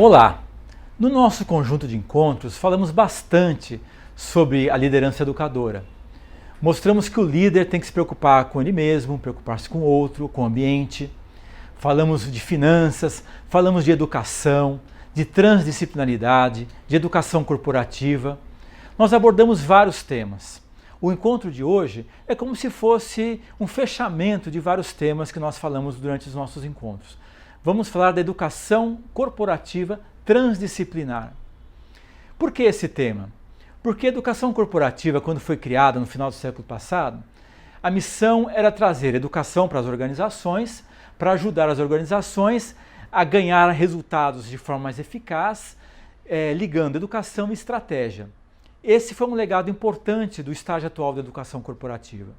Olá! No nosso conjunto de encontros falamos bastante sobre a liderança educadora. Mostramos que o líder tem que se preocupar com ele mesmo, preocupar-se com o outro, com o ambiente. Falamos de finanças, falamos de educação, de transdisciplinaridade, de educação corporativa. Nós abordamos vários temas. O encontro de hoje é como se fosse um fechamento de vários temas que nós falamos durante os nossos encontros. Vamos falar da educação corporativa transdisciplinar. Por que esse tema? Porque a educação corporativa, quando foi criada no final do século passado, a missão era trazer educação para as organizações, para ajudar as organizações a ganhar resultados de forma mais eficaz, ligando educação e estratégia. Esse foi um legado importante do estágio atual da educação corporativa.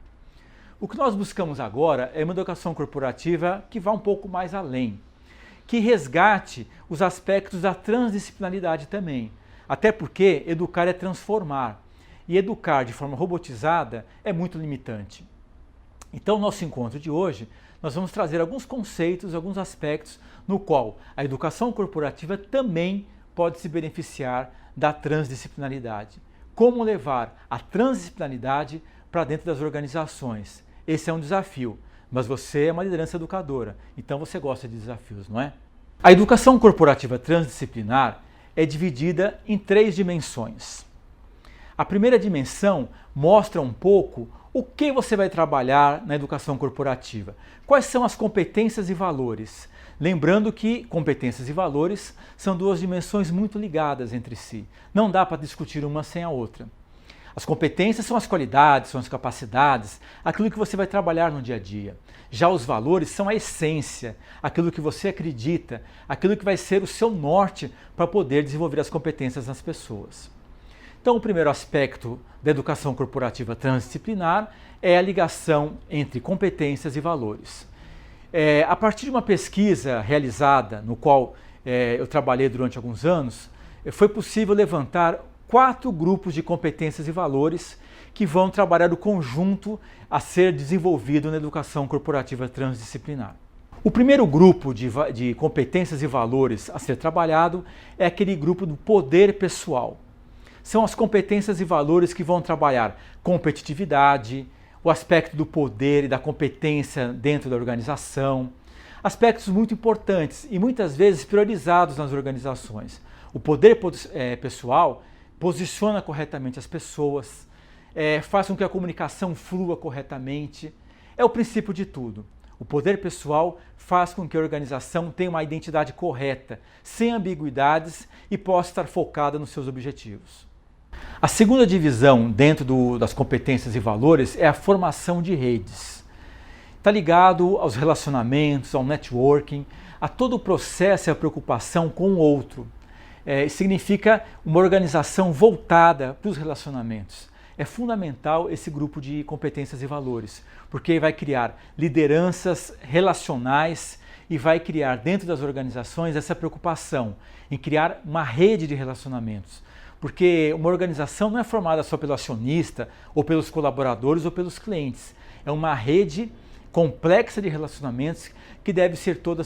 O que nós buscamos agora é uma educação corporativa que vá um pouco mais além, que resgate os aspectos da transdisciplinaridade também. Até porque educar é transformar, e educar de forma robotizada é muito limitante. Então, no nosso encontro de hoje, nós vamos trazer alguns conceitos, alguns aspectos no qual a educação corporativa também pode se beneficiar da transdisciplinaridade. Como levar a transdisciplinaridade para dentro das organizações? Esse é um desafio, mas você é uma liderança educadora, então você gosta de desafios, não é? A educação corporativa transdisciplinar é dividida em 3 dimensões. A primeira dimensão mostra um pouco o que você vai trabalhar na educação corporativa. Quais são as competências e valores? Lembrando que competências e valores são 2 dimensões muito ligadas entre si. Não dá para discutir uma sem a outra. As competências são as qualidades, são as capacidades, aquilo que você vai trabalhar no dia a dia. Já os valores são a essência, aquilo que você acredita, aquilo que vai ser o seu norte para poder desenvolver as competências nas pessoas. Então, o primeiro aspecto da educação corporativa transdisciplinar é a ligação entre competências e valores. A partir de uma pesquisa realizada, no qual eu trabalhei durante alguns anos, foi possível levantar 4 grupos de competências e valores que vão trabalhar o conjunto a ser desenvolvido na educação corporativa transdisciplinar. O primeiro grupo de competências e valores a ser trabalhado é aquele grupo do poder pessoal. São as competências e valores que vão trabalhar competitividade, o aspecto do poder e da competência dentro da organização, aspectos muito importantes e muitas vezes priorizados nas organizações. O poder pessoal posiciona corretamente as pessoas, faz com que a comunicação flua corretamente. É o princípio de tudo. O poder pessoal faz com que a organização tenha uma identidade correta, sem ambiguidades e possa estar focada nos seus objetivos. A segunda divisão dentro das competências e valores é a formação de redes. Está ligado aos relacionamentos, ao networking, a todo o processo e a preocupação com o outro. Significa uma organização voltada para os relacionamentos. É fundamental esse grupo de competências e valores, porque vai criar lideranças relacionais e vai criar dentro das organizações essa preocupação em criar uma rede de relacionamentos. Porque uma organização não é formada só pelo acionista, ou pelos colaboradores, ou pelos clientes. É uma rede complexa de relacionamentos que deve ser toda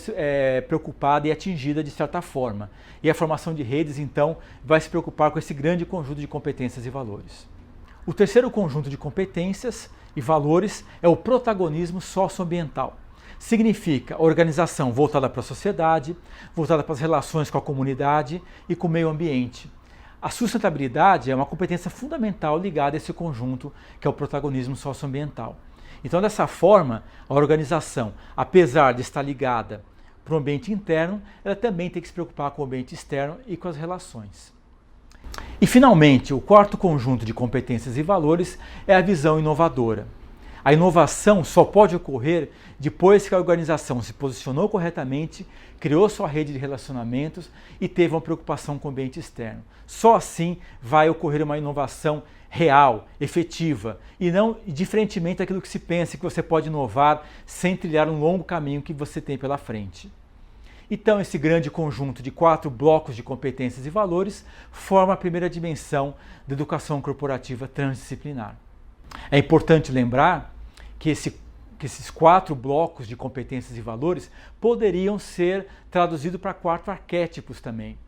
preocupada e atingida de certa forma. E a formação de redes, então, vai se preocupar com esse grande conjunto de competências e valores. O terceiro conjunto de competências e valores é o protagonismo socioambiental. Significa a organização voltada para a sociedade, voltada para as relações com a comunidade e com o meio ambiente. A sustentabilidade é uma competência fundamental ligada a esse conjunto que é o protagonismo socioambiental. Então, dessa forma, a organização, apesar de estar ligada para o ambiente interno, ela também tem que se preocupar com o ambiente externo e com as relações. E, finalmente, o quarto conjunto de competências e valores é a visão inovadora. A inovação só pode ocorrer depois que a organização se posicionou corretamente, criou sua rede de relacionamentos e teve uma preocupação com o ambiente externo. Só assim vai ocorrer uma inovação real, efetiva, e não diferentemente daquilo que se pensa que você pode inovar sem trilhar um longo caminho que você tem pela frente. Então, esse grande conjunto de 4 blocos de competências e valores forma a primeira dimensão da educação corporativa transdisciplinar. É importante lembrar que esses 4 blocos de competências e valores poderiam ser traduzidos para 4 arquétipos também.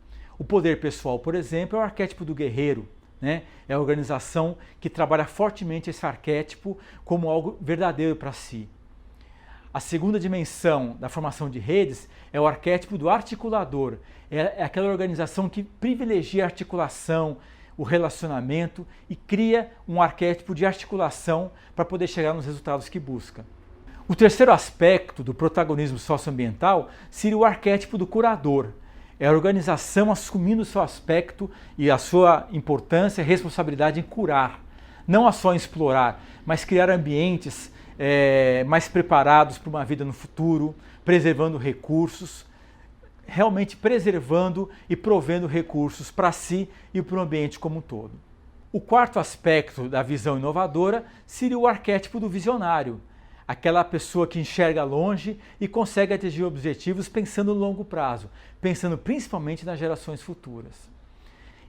O poder pessoal, por exemplo, é o arquétipo do guerreiro, né? É a organização que trabalha fortemente esse arquétipo como algo verdadeiro para si. A segunda dimensão da formação de redes é o arquétipo do articulador. É aquela organização que privilegia a articulação, o relacionamento e cria um arquétipo de articulação para poder chegar nos resultados que busca. O terceiro aspecto do protagonismo socioambiental seria o arquétipo do curador. É a organização assumindo o seu aspecto e a sua importância e responsabilidade em curar, não só em explorar, mas criar ambientes mais preparados para uma vida no futuro, preservando recursos, realmente preservando e provendo recursos para si e para o ambiente como um todo. O quarto aspecto da visão inovadora seria o arquétipo do visionário, aquela pessoa que enxerga longe e consegue atingir objetivos pensando no longo prazo, pensando principalmente nas gerações futuras.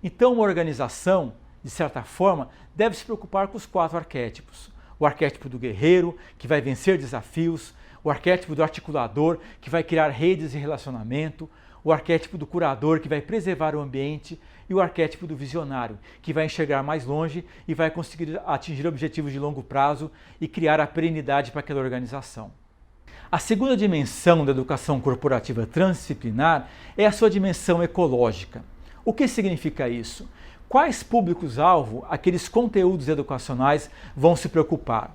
Então, uma organização, de certa forma, deve se preocupar com os quatro arquétipos. O arquétipo do guerreiro, que vai vencer desafios, o arquétipo do articulador, que vai criar redes de relacionamento, o arquétipo do curador, que vai preservar o ambiente, e o arquétipo do visionário, que vai enxergar mais longe e vai conseguir atingir objetivos de longo prazo e criar a perenidade para aquela organização. A segunda dimensão da educação corporativa transdisciplinar é a sua dimensão ecológica. O que significa isso? Quais públicos-alvo aqueles conteúdos educacionais vão se preocupar?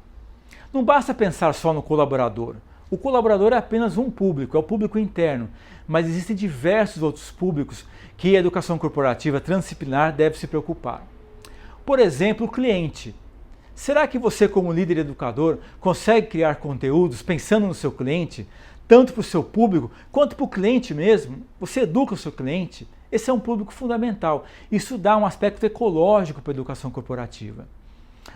Não basta pensar só no colaborador. O colaborador é apenas um público, é o público interno, mas existem diversos outros públicos que a educação corporativa transdisciplinar deve se preocupar. Por exemplo, o cliente. Será que você, como líder educador, consegue criar conteúdos pensando no seu cliente, tanto para o seu público quanto para o cliente mesmo? Você educa o seu cliente? Esse é um público fundamental. Isso dá um aspecto ecológico para a educação corporativa.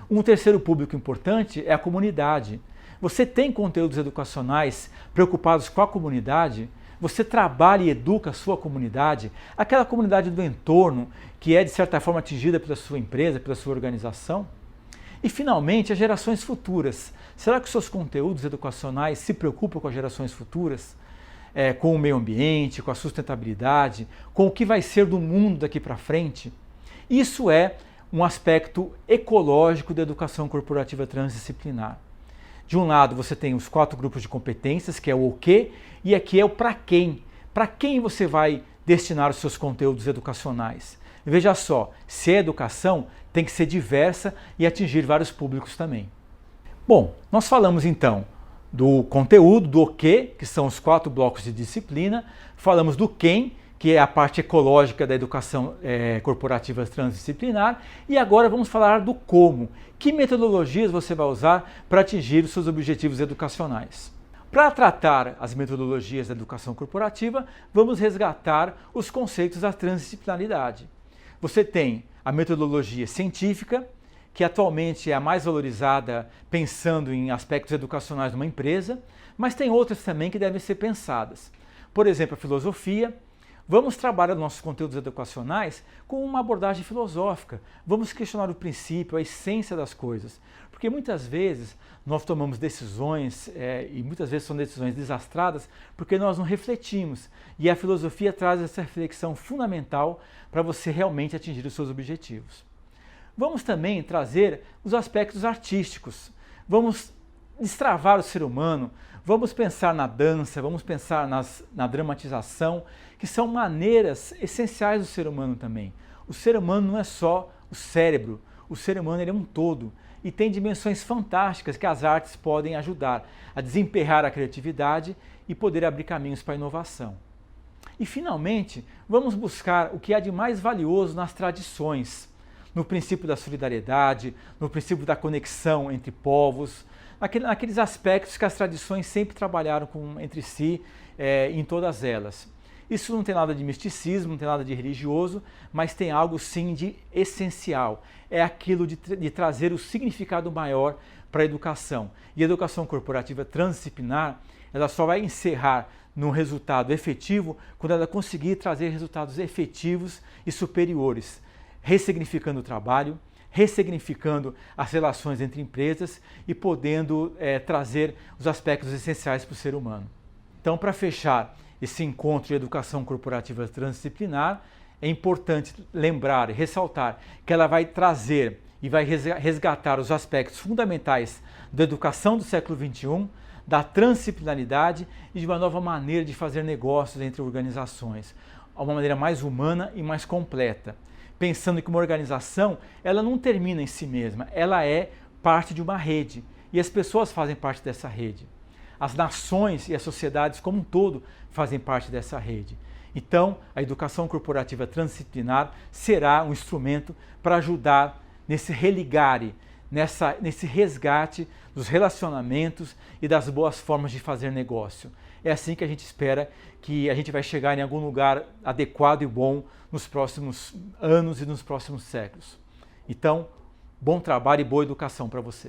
Um terceiro público importante é a comunidade. Você tem conteúdos educacionais preocupados com a comunidade? Você trabalha e educa a sua comunidade? Aquela comunidade do entorno que é, de certa forma, atingida pela sua empresa, pela sua organização? E, finalmente, as gerações futuras. Será que os seus conteúdos educacionais se preocupam com as gerações futuras? Com o meio ambiente, com a sustentabilidade, com o que vai ser do mundo daqui para frente? Isso é um aspecto ecológico da educação corporativa transdisciplinar. De um lado, você tem os 4 grupos de competências, que é o que, e aqui é o para quem. Para quem você vai destinar os seus conteúdos educacionais? Veja só, se é educação, tem que ser diversa e atingir vários públicos também. Bom, nós falamos então do conteúdo, do que são os 4 blocos de disciplina, falamos do quem, que é a parte ecológica da educação corporativa transdisciplinar, e agora vamos falar do como. Que metodologias você vai usar para atingir os seus objetivos educacionais? Para tratar as metodologias da educação corporativa, vamos resgatar os conceitos da transdisciplinaridade. Você tem a metodologia científica, que atualmente é a mais valorizada pensando em aspectos educacionais de uma empresa, mas tem outras também que devem ser pensadas. Por exemplo, a filosofia. Vamos trabalhar nossos conteúdos educacionais com uma abordagem filosófica. Vamos questionar o princípio, a essência das coisas. Porque muitas vezes nós tomamos decisões, e muitas vezes são decisões desastradas, porque nós não refletimos. E a filosofia traz essa reflexão fundamental para você realmente atingir os seus objetivos. Vamos também trazer os aspectos artísticos. Vamos destravar o ser humano, vamos pensar na dança, vamos pensar na dramatização, que são maneiras essenciais do ser humano também. O ser humano não é só o cérebro, o ser humano ele é um todo e tem dimensões fantásticas que as artes podem ajudar a desemperrar a criatividade e poder abrir caminhos para a inovação. E, finalmente, vamos buscar o que há de mais valioso nas tradições, no princípio da solidariedade, no princípio da conexão entre povos, naqueles aspectos que as tradições sempre trabalharam entre si, em todas elas. Isso não tem nada de misticismo, não tem nada de religioso, mas tem algo sim de essencial. É aquilo de trazer o significado maior para a educação. E a educação corporativa transdisciplinar, ela só vai encerrar num resultado efetivo quando ela conseguir trazer resultados efetivos e superiores, ressignificando o trabalho, ressignificando as relações entre empresas e podendo trazer os aspectos essenciais para o ser humano. Então, para fechar esse encontro de educação corporativa transdisciplinar, é importante lembrar e ressaltar que ela vai trazer e vai resgatar os aspectos fundamentais da educação do século XXI, da transdisciplinaridade e de uma nova maneira de fazer negócios entre organizações, uma maneira mais humana e mais completa, pensando que uma organização ela não termina em si mesma, ela é parte de uma rede e as pessoas fazem parte dessa rede. As nações e as sociedades como um todo fazem parte dessa rede. Então, a educação corporativa transdisciplinar será um instrumento para ajudar nesse religare, nesse resgate dos relacionamentos e das boas formas de fazer negócio. É assim que a gente espera que a gente vai chegar em algum lugar adequado e bom nos próximos anos e nos próximos séculos. Então, bom trabalho e boa educação para você.